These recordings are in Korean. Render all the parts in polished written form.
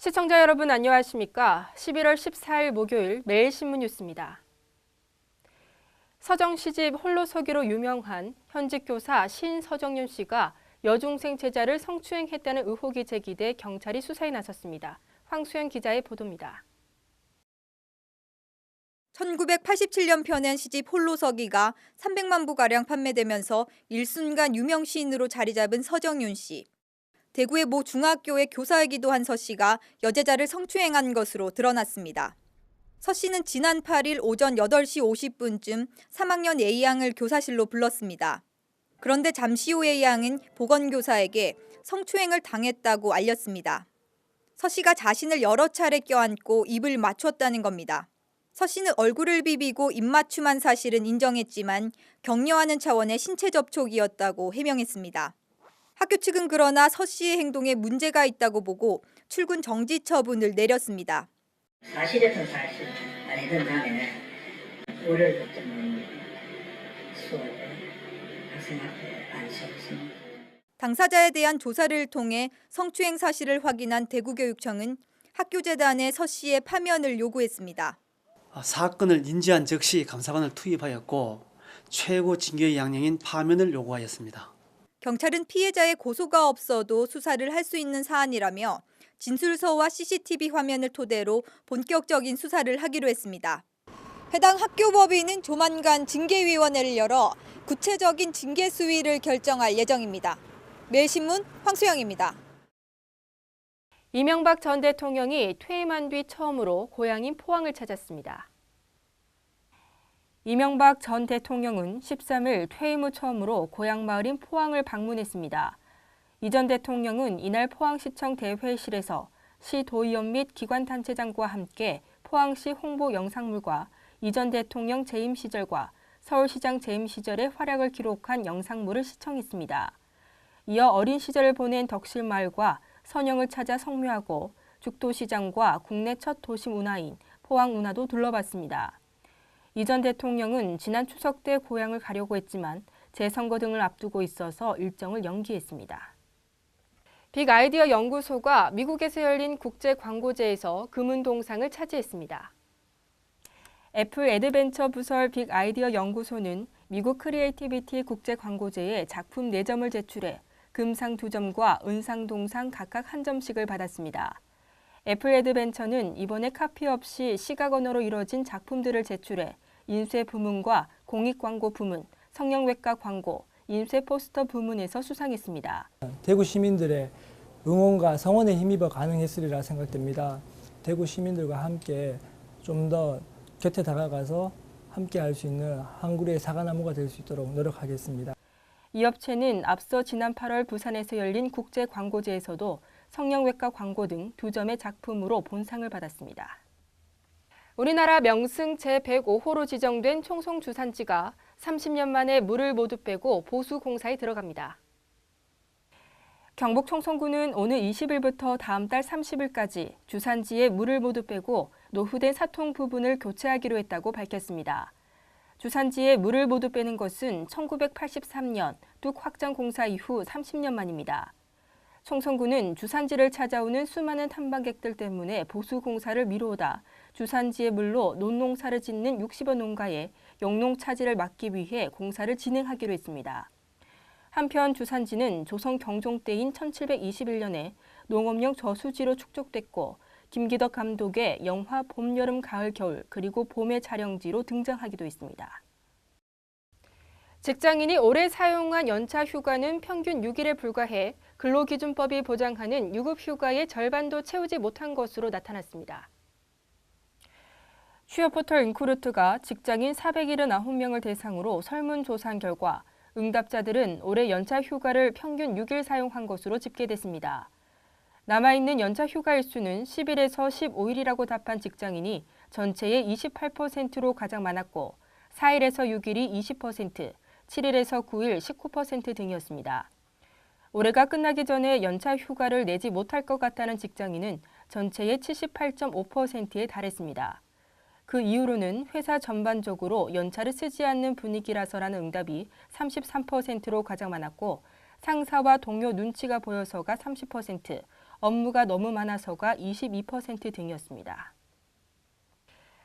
시청자 여러분 안녕하십니까? 11월 14일 목요일 매일신문 뉴스입니다. 서정 시집 홀로 서기로 유명한 현직 교사 신서정윤 씨가 여중생 제자를 성추행했다는 의혹이 제기돼 경찰이 수사에 나섰습니다. 황수연 기자의 보도입니다. 1987년 펴낸 시집 홀로서기가 300만 부가량 판매되면서 일순간 유명 시인으로 자리 잡은 서정윤 씨. 대구의 모 중학교의 교사이기도 한 서 씨가 여제자를 성추행한 것으로 드러났습니다. 서 씨는 지난 8일 오전 8시 50분쯤 3학년 A양을 교사실로 불렀습니다. 그런데 잠시 후 A양은 보건교사에게 성추행을 당했다고 알렸습니다. 서 씨가 자신을 여러 차례 껴안고 입을 맞췄다는 겁니다. 서 씨는 얼굴을 비비고 입맞춤한 사실은 인정했지만 격려하는 차원의 신체 접촉이었다고 해명했습니다. 학교 측은 그러나 서 씨의 행동에 문제가 있다고 보고 출근 정지 처분을 내렸습니다. 사실이든 사실 아니든 간에 우려를 듣는 수업을 학생한테 안 시켰습니다. 당사자에 대한 조사를 통해 성추행 사실을 확인한 대구교육청은 학교재단에 서 씨의 파면을 요구했습니다. 사건을 인지한 즉시 감사관을 투입하였고 최고 징계의 양형인 파면을 요구하였습니다. 경찰은 피해자의 고소가 없어도 수사를 할 수 있는 사안이라며 진술서와 CCTV 화면을 토대로 본격적인 수사를 하기로 했습니다. 해당 학교법인은 조만간 징계위원회를 열어 구체적인 징계 수위를 결정할 예정입니다. 매일신문 황수영입니다. 이명박 전 대통령이 퇴임한 뒤 처음으로 고향인 포항을 찾았습니다. 이명박 전 대통령은 13일 퇴임 후 처음으로 고향 마을인 포항을 방문했습니다. 이 전 대통령은 이날 포항시청 대회실에서 시도의원 및 기관단체장과 함께 포항시 홍보 영상물과 이 전 대통령 재임 시절과 서울시장 재임 시절의 활약을 기록한 영상물을 시청했습니다. 이어 어린 시절을 보낸 덕실마을과 선영을 찾아 성묘하고 죽도시장과 국내 첫 도심 운하인 포항 운하도 둘러봤습니다. 이 전 대통령은 지난 추석 때 고향을 가려고 했지만 재선거 등을 앞두고 있어서 일정을 연기했습니다. 빅아이디어 연구소가 미국에서 열린 국제 광고제에서 금은 동상을 차지했습니다. 애플 애드벤처 부설 빅아이디어 연구소는 미국 크리에이티비티 국제 광고제에 작품 4점을 제출해 금상 2점과 은상 동상 각각 1점씩을 받았습니다. 애플 애드벤처는 이번에 카피 없이 시각 언어로 이뤄진 작품들을 제출해 인쇄 부문과 공익광고 부문, 성형외과 광고, 인쇄 포스터 부문에서 수상했습니다. 대구 시민들의 응원과 성원에 힘입어 가능했으리라 생각됩니다. 대구 시민들과 함께 좀 더 곁에 다가가서 함께 할 수 있는 한 그루의 사과나무가 될 수 있도록 노력하겠습니다. 이 업체는 앞서 지난 8월 부산에서 열린 국제 광고제에서도 성형외과 광고 등 2점의 작품으로 본상을 받았습니다. 우리나라 명승 제105호로 지정된 총송 주산지가 30년 만에 물을 모두 빼고 보수 공사에 들어갑니다. 경북 청송군은 오늘 20일부터 다음 달 30일까지 주산지에 물을 모두 빼고 노후된 사통 부분을 교체하기로 했다고 밝혔습니다. 주산지에 물을 모두 빼는 것은 1983년 뚝 확장 공사 이후 30년 만입니다. 청송군은 주산지를 찾아오는 수많은 탐방객들 때문에 보수 공사를 미루다 주산지의 물로 논농사를 짓는 60여 농가에 영농 차질을 막기 위해 공사를 진행하기로 했습니다. 한편 주산지는 조선 경종 때인 1721년에 농업용 저수지로 축적됐고 김기덕 감독의 영화 봄, 여름, 가을, 겨울 그리고 봄의 촬영지로 등장하기도 했습니다. 직장인이 올해 사용한 연차 휴가는 평균 6일에 불과해 근로기준법이 보장하는 유급휴가의 절반도 채우지 못한 것으로 나타났습니다. 취업포털 인크루트가 직장인 479명을 대상으로 설문조사한 결과 응답자들은 올해 연차 휴가를 평균 6일 사용한 것으로 집계됐습니다. 남아있는 연차 휴가 일수는 10일에서 15일이라고 답한 직장인이 전체의 28%로 가장 많았고 4일에서 6일이 20%, 7일에서 9일 19% 등이었습니다. 올해가 끝나기 전에 연차 휴가를 내지 못할 것 같다는 직장인은 전체의 78.5%에 달했습니다. 그 이유로는 회사 전반적으로 연차를 쓰지 않는 분위기라서라는 응답이 33%로 가장 많았고 상사와 동료 눈치가 보여서가 30%, 업무가 너무 많아서가 22% 등이었습니다.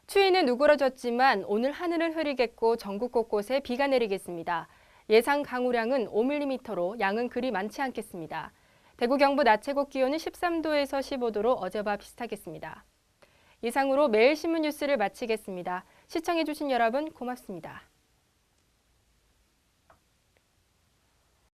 추위는 누그러졌지만 오늘 하늘은 흐리겠고 전국 곳곳에 비가 내리겠습니다. 예상 강우량은 5mm로 양은 그리 많지 않겠습니다. 대구 경북 낮 최고 기온은 13도에서 15도로 어제와 비슷하겠습니다. 이상으로 매일 신문 뉴스를 마치겠습니다. 시청해주신 여러분 고맙습니다.